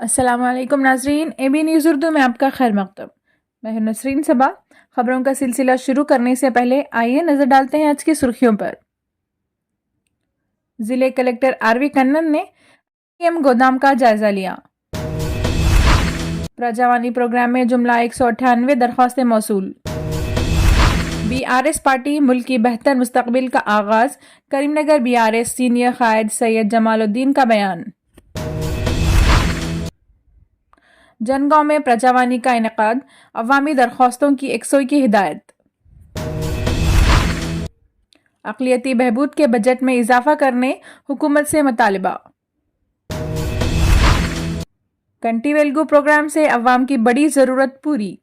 السلام علیکم ناظرین، اے بی نیوز اردو میں آپ کا خیر مقدم۔ میں ہوں نسرین صبا۔ خبروں کا سلسلہ شروع کرنے سے پہلے آئیے نظر ڈالتے ہیں آج کی سرخیوں پر۔ ضلع کلکٹر آر وی کنن نے ایم گودام کا جائزہ لیا۔ پرجاوانی پروگرام میں جملہ 198 درخواستیں موصول۔ بی آر ایس پارٹی ملک کی بہتر مستقبل کا آغاز، Karimnagar B R S senior قائد سید جمال الدین کا بیان۔ جن گاؤں میں پرجاوانی کا انعقاد، عوامی درخواستوں کی یکسوئی کی ہدایت۔ اقلیتی بہبود کے بجٹ میں اضافہ کرنے حکومت سے مطالبہ۔ کنٹی ویلگو پروگرام سے عوام کی بڑی ضرورت پوری۔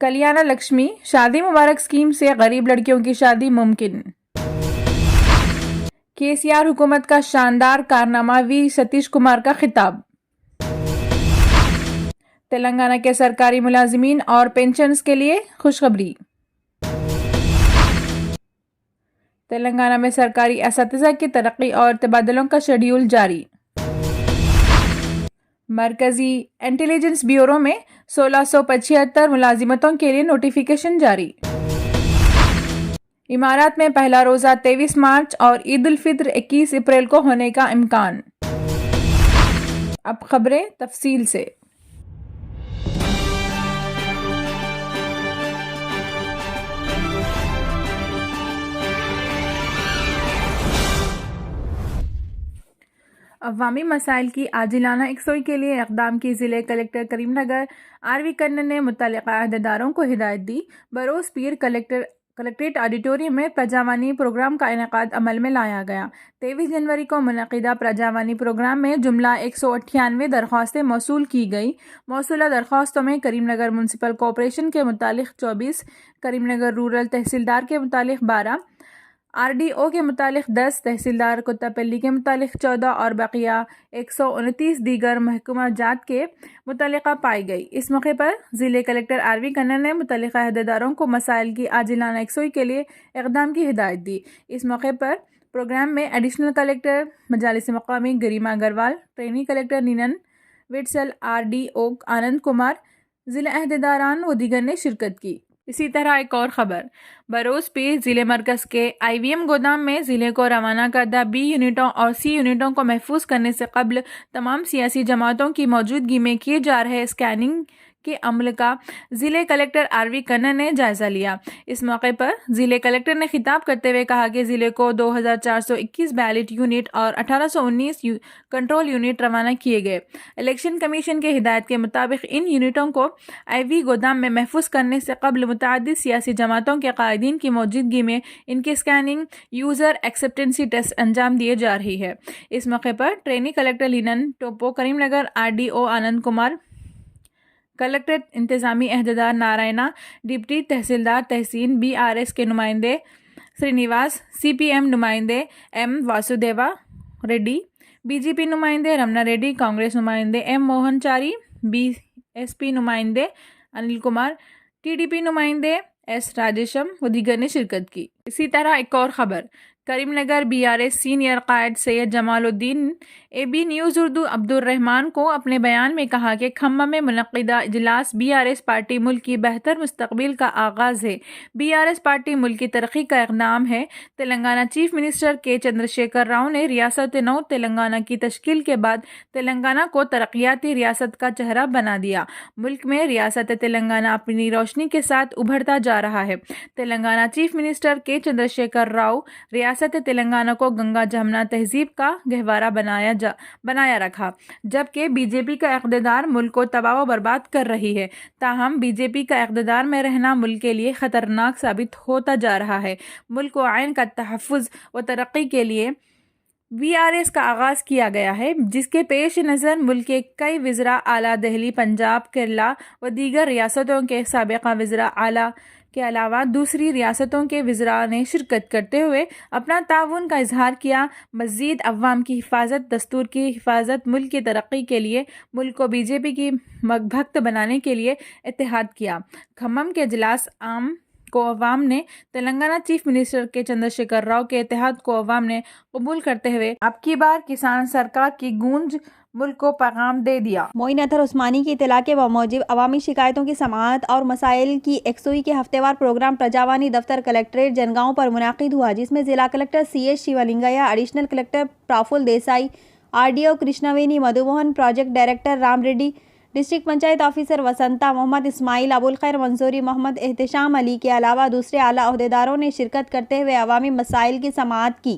کلیانہ لکشمی شادی مبارک اسکیم سے غریب لڑکیوں کی شادی ممکن۔ کے سی آر حکومت کا شاندار کارنامہ، وی ستیش کمار کا خطاب۔ تلنگانہ کے سرکاری ملازمین اور پینشنز کے لیے خوشخبری۔ تلنگانہ میں سرکاری اساتذہ کی ترقی اور تبادلوں کا شیڈول جاری۔ مرکزی انٹیلیجنس بیورو میں 1675 ملازمتوں کے لیے نوٹیفیکیشن جاری۔ امارات میں پہلا روزہ 23 مارچ اور عید الفطر 21 اپریل کو ہونے کا امکان۔ اب خبریں تفصیل سے۔ عوامی مسائل کی عاجلانہ یکسوئی کے لیے اقدام کی ضلع collector Karimnagar R V Kannan نے متعلقہ عہدیداروں کو ہدایت دی۔ بروز پیر کلکٹریٹ آڈیٹوریم میں پرجاوانی پروگرام کا انعقاد عمل میں لایا گیا۔ 23 جنوری کو منعقدہ پرجاوانی پروگرام میں جملہ 198 درخواستیں موصول کی گئی۔ موصولہ درخواستوں میں کریم نگر میونسپل کارپوریشن کے متعلق 24، کریم نگر رورل تحصیلدار کے متعلق 12، آر ڈی او کے متعلق 10، تحصیلدار کوتاپلی کے متعلق 14 اور بقیہ 129 دیگر محکمہ جات کے متعلقہ پائی گئی۔ اس موقع پر ضلع کلکٹر آر وی کنن نے متعلقہ عہدیداروں کو مسائل کی عاجلانہ یکسوئی کے لیے اقدام کی ہدایت دی۔ اس موقع پر پروگرام میں ایڈیشنل کلکٹر مجالس مقامی گریما اگروال، ٹرینی کلکٹر نینن وٹسل، آر ڈی او آنند کمار، ضلع عہدیداران و دیگر نے شرکت کی۔ اسی طرح ایک اور خبر، بروز پیر ضلع مرکز کے آئی وی ایم گودام میں ضلع کو روانہ کردہ بی یونٹوں اور سی یونٹوں کو محفوظ کرنے سے قبل تمام سیاسی جماعتوں کی موجودگی میں کیے جا رہے اسکیننگ کے عمل کا ضلع کلکٹر آر وی کنن نے جائزہ لیا۔ اس موقع پر ضلع کلکٹر نے خطاب کرتے ہوئے کہا کہ ضلع کو 2421 بیلٹ یونٹ اور 1819 کنٹرول یونٹ روانہ کیے گئے۔ الیکشن کمیشن کے ہدایت کے مطابق ان یونٹوں کو آئی وی گودام میں محفوظ کرنے سے قبل متعدد سیاسی جماعتوں کے قائدین کی موجودگی میں ان کی اسکیننگ، یوزر ایکسیپٹنسی ٹیسٹ انجام دیے جا رہی ہے۔ اس موقع پر ٹرینی کلکٹر لینن ٹوپو، کریم نگر آر ڈی او آنند کمار، کلکٹریٹ انتظامی عہدیدار نارائنا، ڈپٹی تحصیلدار تحسین، بی آر ایس کے نمائندے سرینیواس، سی پی ایم نمائندے ایم واسودیوا ریڈی، بی جے پی نمائندے رمنا ریڈی، کانگریس نمائندے ایم موہن چاری، بی ایس پی نمائندے انل کمار، ٹی ڈی پی نمائندے ایس راجیشم و دیگر نے شرکت کی۔ اسی طرح ایک اور خبر، Karimnagar B R S senior قائد سید جمال الدین اے بی نیوز اردو عبد الرحمان کو اپنے بیان میں کہا کہ کھمم میں منعقدہ اجلاس بی آر ایس پارٹی ملک کی بہتر مستقبل کا آغاز ہے۔ بی آر ایس پارٹی ملک کی ترقی کا اقدام ہے۔ تلنگانہ چیف منسٹر کے چندرشیکھر راؤ نے ریاست نو تلنگانہ کی تشکیل کے بعد تلنگانہ کو ترقیاتی ریاست کا چہرہ بنا دیا۔ ملک میں ریاست تلنگانہ اپنی روشنی کے ساتھ ابھرتا جا رہا ہے۔ تلنگانہ چیف منسٹر کے چندرشیکھر راؤ ریاست تلنگانہ کو گنگا جمنا تہذیب کا گہوارہ بنایا رکھا، جبکہ بی جے پی کا اقتدار ملک کو تباہ و برباد کر رہی ہے۔ تاہم بی جے پی کا اقتدار میں رہنا ملک کے لیے خطرناک ثابت ہوتا جا رہا ہے۔ ملک و آئین کا تحفظ و ترقی کے لیے بی آر ایس کا آغاز کیا گیا ہے، جس کے پیش نظر ملک کے کئی وزراء اعلیٰ دہلی، پنجاب، کیرلا و دیگر ریاستوں کے سابقہ وزراء اعلیٰ کے علاوہ دوسری ریاستوں کے وزراء نے شرکت کرتے ہوئے اپنا تعاون کا اظہار کیا۔ مزید عوام کی حفاظت، دستور کی حفاظت، ملک کی ترقی کے لیے ملک کو بی جے پی کی بھکت بنانے کے لیے اتحاد کیا۔ کھمم کے اجلاس عام کو عوام نے تلنگانہ چیف منسٹر کے چندرشیکھر راؤ کے اتحاد کو عوام نے قبول کرتے ہوئے اب کی بار کسان سرکار کی گونج ملک کو پیغام دے دیا۔ معین اطہر عثمانی کی اطلاع کے بموجب عوامی شکایتوں کی سماعت اور مسائل کی یکسوئی کے ہفتہ وار پروگرام پرجاوانی دفتر کلکٹریٹ جنگاؤں پر منعقد ہوا، جس میں ضلع collector C S Shivalingaiah, additional collector Praful Desai, R D O Krishnaveni Madhumohan, project director Ram Reddy, district panchayat officer Vasantha, Mohammed Ismail, Abulkhair Mansoori, Mohammed Ehtesham Ali کے علاوہ دوسرے اعلیٰ عہدیداروں نے شرکت کرتے ہوئے عوامی مسائل کی سماعت کی۔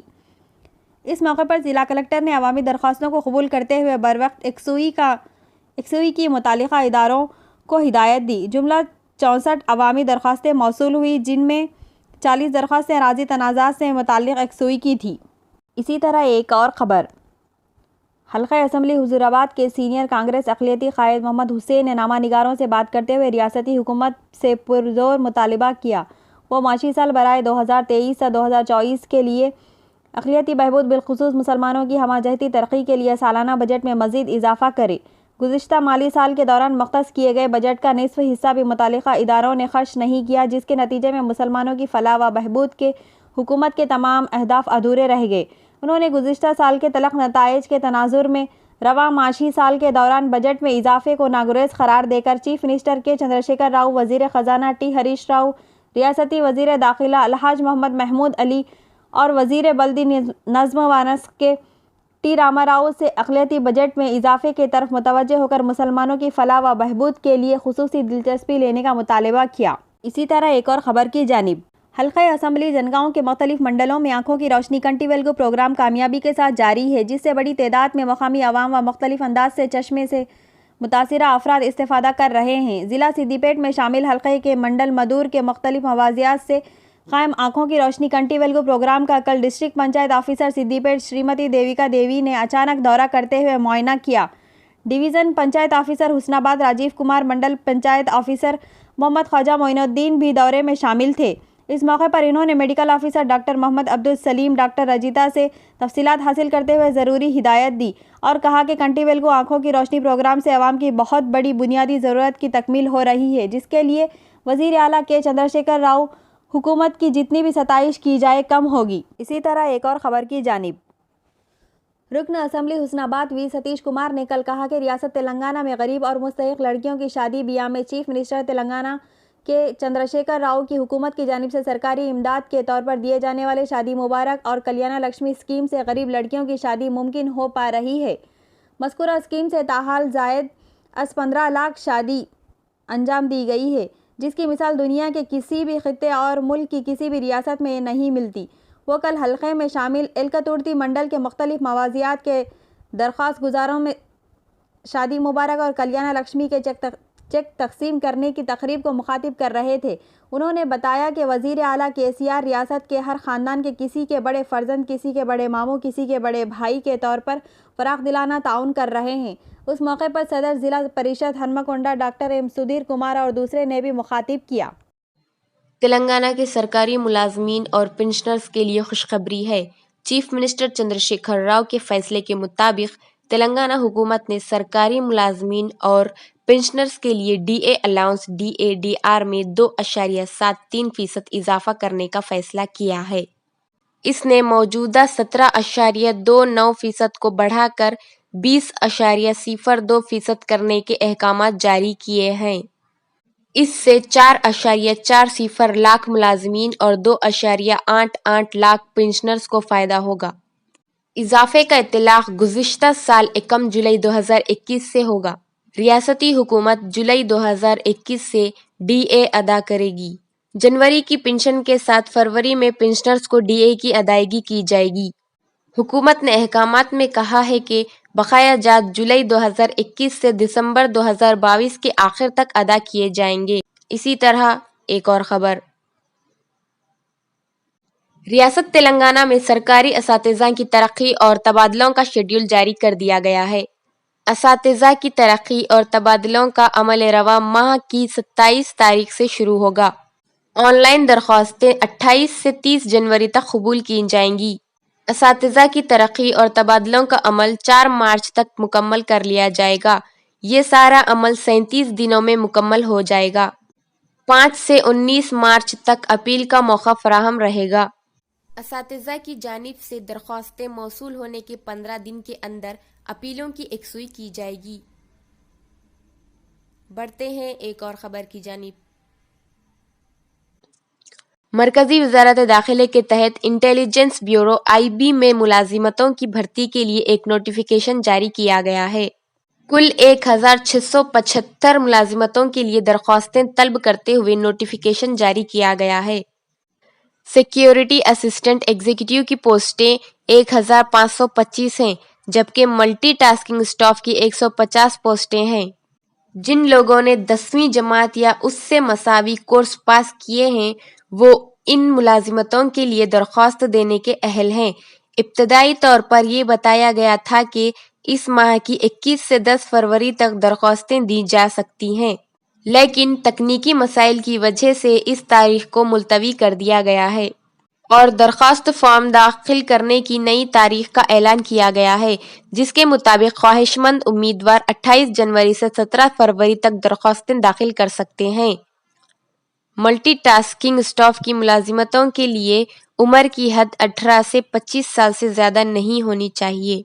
اس موقع پر ضلع کلکٹر نے عوامی درخواستوں کو قبول کرتے ہوئے بروقت یکسوئی کی متعلقہ اداروں کو ہدایت دی۔ جملہ 64 عوامی درخواستیں موصول ہوئی، جن میں 40 درخواستیں اراضی تنازعات سے متعلق یکسوئی کی تھیں۔ اسی طرح ایک اور خبر، حلقہ اسمبلی حضور آباد کے سینئر کانگریس اقلیتی قائد محمد حسین نے نامہ نگاروں سے بات کرتے ہوئے ریاستی حکومت سے پرزور مطالبہ کیا وہ معاشی سال برائے 2023 سے 2024 کے لیے اقلیتی بہبود بالخصوص مسلمانوں کی ہمہ جہتی ترقی کے لیے سالانہ بجٹ میں مزید اضافہ کرے۔ گزشتہ مالی سال کے دوران مختص کیے گئے بجٹ کا نصف حصہ بھی متعلقہ اداروں نے خرچ نہیں کیا، جس کے نتیجے میں مسلمانوں کی فلاح و بہبود کے حکومت کے تمام اہداف ادھورے رہ گئے۔ انہوں نے گزشتہ سال کے تلخ نتائج کے تناظر میں رواں معاشی سال کے دوران بجٹ میں اضافے کو ناگزیر قرار دے کر چیف منسٹر کے چندرشیکھر راؤ، وزیر خزانہ ٹی ہریش راؤ، ریاستی وزیر داخلہ الحاج محمد محمود علی اور وزیر بلدی نظم و نسق کے ٹی راما راؤ سے اقلیتی بجٹ میں اضافے کی طرف متوجہ ہو کر مسلمانوں کی فلاح و بہبود کے لیے خصوصی دلچسپی لینے کا مطالبہ کیا۔ اسی طرح ایک اور خبر کی جانب، حلقہ اسمبلی جنگاؤں کے مختلف منڈلوں میں آنکھوں کی روشنی کنٹی ویلگو پروگرام کامیابی کے ساتھ جاری ہے، جس سے بڑی تعداد میں مقامی عوام و مختلف انداز سے چشمے سے متاثرہ افراد استفادہ کر رہے ہیں۔ ضلع سدی پیٹ میں شامل حلقے کے منڈل مدور کے مختلف موازیات سے قائم آنکھوں کی روشنی کنٹی ویلگو پروگرام کا کل ڈسٹرکٹ پنچایت آفیسر سدی پیٹ شریمتی دیویکا دیوی نے اچانک دورہ کرتے ہوئے معائنہ کیا۔ ڈویژن پنچایت آفیسر حسن آباد راجیو کمار، منڈل پنچایت آفیسر محمد خواجہ معین الدین بھی دورے میں شامل تھے۔ اس موقع پر انہوں نے میڈیکل آفیسر ڈاکٹر محمد عبدالسلیم، ڈاکٹر رجیتا سے تفصیلات حاصل کرتے ہوئے ضروری ہدایت دی اور کہا کہ کنٹی ویلگو آنکھوں کی روشنی پروگرام سے عوام کی بہت بڑی بنیادی ضرورت کی تکمیل ہو رہی ہے، جس کے لیے وزیر اعلیٰ کے چندرشیکھر راؤ حکومت کی جتنی بھی ستائش کی جائے کم ہوگی۔ اسی طرح ایک اور خبر کی جانب، رکن اسمبلی حسن آباد وی ستیش کمار نے کل کہا کہ ریاست تلنگانہ میں غریب اور مستحق لڑکیوں کی شادی بیاہ میں چیف منسٹر تلنگانہ کے چندرشیکھر راؤ کی حکومت کی جانب سے سرکاری امداد کے طور پر دیے جانے والے شادی مبارک اور کلیانہ لکشمی اسکیم سے غریب لڑکیوں کی شادی ممکن ہو پا رہی ہے۔ مذکورہ اسکیم سے تاحال زائد از 15 لاکھ شادی انجام دی گئی ہے، جس کی مثال دنیا کے کسی بھی خطے اور ملک کی کسی بھی ریاست میں نہیں ملتی۔ وہ کل حلقے میں شامل ایلکتورتی منڈل کے مختلف موازیات کے درخواست گزاروں میں شادی مبارک اور کلیانہ لکشمی کے چیک تقسیم کرنے کی تقریب کو مخاطب کر رہے تھے۔ انہوں نے بتایا کہ وزیر اعلیٰ KCR ریاست کے ہر خاندان کے کسی کے بڑے فرزند، کسی کے بڑے ماموں، کسی کے بڑے بھائی کے طور پر فراخ دلانہ تعاون کر رہے ہیں۔ اس موقع پر صدر ضلع پریشد ہنمکنڈا ڈاکٹر ایم سدھیر کمار اور دوسرے نے بھی مخاطب کیا۔ تلنگانہ کے سرکاری ملازمین اور پنشنرز کے لیے خوشخبری ہے۔ چیف منسٹر چندرشیکھر راؤ کے فیصلے کے مطابق تلنگانہ حکومت نے سرکاری ملازمین اور پنشنرز کے لیے DA الاؤنس DADR میں 2.73% اضافہ کرنے کا فیصلہ کیا ہے۔ اس نے موجودہ 17.29% کو بڑھا کر 20.02% کرنے کے احکامات جاری کیے ہیں۔ اس سے 4.40 لاکھ ملازمین اور 2.88 لاکھ پنشنرز کو فائدہ ہوگا۔ اضافے کا اطلاق گزشتہ سال 1 جولائی 2021 سے ہوگا۔ ریاستی حکومت جولائی 2021 سے DA ادا کرے گی۔ جنوری کی پنشن کے ساتھ فروری میں پنشنرز کو DA کی ادائیگی کی جائے گی۔ حکومت نے احکامات میں کہا ہے کہ بقایا جات جولائی 2021 سے دسمبر 2022 کے آخر تک ادا کیے جائیں گے۔ اسی طرح ایک اور خبر، ریاست تلنگانہ میں سرکاری اساتذہ کی ترقی اور تبادلوں کا شیڈول جاری کر دیا گیا ہے۔ اساتذہ کی ترقی اور تبادلوں کا عمل رواں ماہ کی 27 تاریخ سے شروع ہوگا۔ آن لائن درخواستیں 28 سے 30 جنوری تک قبول کی جائیں گی۔ اساتذہ کی ترقی اور تبادلوں کا عمل 4 مارچ تک مکمل کر لیا جائے گا۔ یہ سارا عمل 37 دنوں میں مکمل ہو جائے گا۔ 5 سے 19 مارچ تک اپیل کا موقع فراہم رہے گا۔ اساتذہ کی جانب سے درخواستیں موصول ہونے کے 15 دن کے اندر اپیلوں کی یکسوئی کی جائے گی۔ بڑھتے ہیں ایک اور خبر کی جانب۔ مرکزی وزارت داخلہ کے تحت انٹیلیجنس بیورو IB میں ملازمتوں کی بھرتی کے لیے ایک نوٹیفیکیشن جاری کیا گیا ہے۔ کل 1675 ملازمتوں کے لیے درخواستیں طلب کرتے ہوئے نوٹیفیکیشن جاری کیا گیا ہے۔ سیکیورٹی اسسٹنٹ ایگزیکٹو کی پوسٹیں 1525 ہیں، جبکہ ملٹی ٹاسکنگ اسٹاف کی 150 پوسٹیں ہیں۔ جن لوگوں نے 10ویں جماعت یا اس سے مساوی کورس پاس کیے ہیں وہ ان ملازمتوں کے لیے درخواست دینے کے اہل ہیں۔ ابتدائی طور پر یہ بتایا گیا تھا کہ اس ماہ کی 21 سے 10 فروری تک درخواستیں دی جا سکتی ہیں، لیکن تکنیکی مسائل کی وجہ سے اس تاریخ کو ملتوی کر دیا گیا ہے اور درخواست فارم داخل کرنے کی نئی تاریخ کا اعلان کیا گیا ہے، جس کے مطابق خواہش مند امیدوار 28 جنوری سے 17 فروری تک درخواستیں داخل کر سکتے ہیں۔ ملٹی ٹاسکنگ اسٹاف کی ملازمتوں کے لیے عمر کی حد 18 سے 25 سال سے زیادہ نہیں ہونی چاہیے۔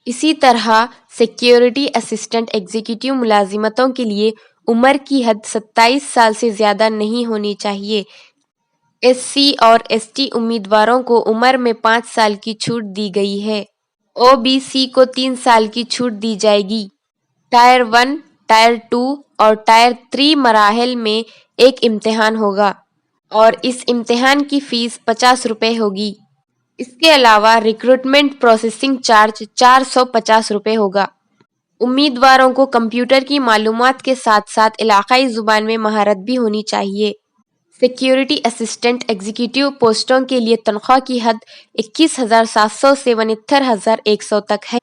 اسی طرح سیکیورٹی اسسٹنٹ ایگزیکٹو ملازمتوں کے لیے عمر کی حد 27 سال سے زیادہ نہیں ہونی چاہیے۔ SC اور ST امیدواروں کو عمر میں 5 سال کی چھوٹ دی گئی ہے۔ OBC کو 3 سال کی چھوٹ دی جائے گی۔ ٹائر 1، ٹائر 2 اور ٹائر 3 مراحل میں ایک امتحان ہوگا اور اس امتحان کی فیس 50 روپے ہوگی۔ اس کے علاوہ ریکروٹمنٹ پروسیسنگ چارج 450 روپے ہوگا۔ امیدواروں کو کمپیوٹر کی معلومات کے ساتھ ساتھ علاقائی زبان میں مہارت بھی ہونی چاہیے۔ سیکیورٹی اسسٹنٹ ایگزیکٹو پوسٹوں کے لیے تنخواہ کی حد 21,700 سے 69,100 تک ہے۔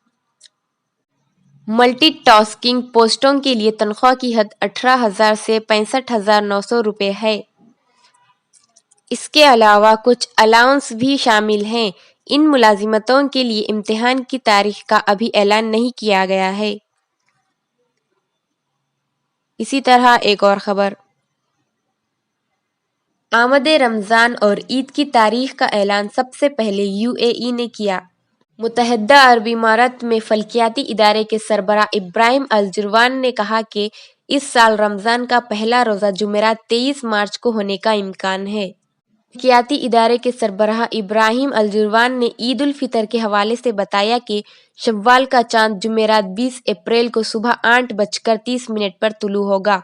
ملٹی ٹاسکنگ پوسٹوں کے لیے تنخواہ کی حد 18,000 سے 65,900 روپے ہے۔ اس کے علاوہ کچھ الاؤنس بھی شامل ہیں۔ ان ملازمتوں کے لیے امتحان کی تاریخ کا ابھی اعلان نہیں کیا گیا ہے۔ اسی طرح ایک اور خبر۔ آمد رمضان اور عید کی تاریخ کا اعلان سب سے پہلے UAE نے کیا۔ متحدہ عرب امارات میں فلکیاتی ادارے کے سربراہ ابراہیم الجروان نے کہا کہ اس سال رمضان کا پہلا روزہ جمعرات 23 مارچ کو ہونے کا امکان ہے۔ فلکیاتی ادارے کے سربراہ ابراہیم الجروان نے عید الفطر کے حوالے سے بتایا کہ شوال کا چاند جمعرات 20 اپریل کو صبح 8:30 پر طلوع ہوگا۔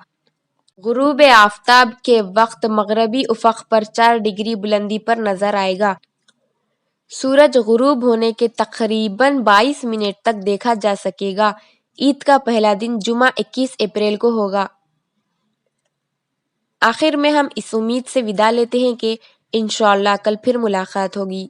غروب آفتاب کے وقت مغربی افق پر 4 ڈگری بلندی پر نظر آئے گا۔ سورج غروب ہونے کے تقریباً 22 منٹ تک دیکھا جا سکے گا۔ عید کا پہلا دن جمعہ 21 اپریل کو ہوگا۔ آخر میں ہم اس امید سے وداع لیتے ہیں کہ انشاءاللہ کل پھر ملاقات ہوگی۔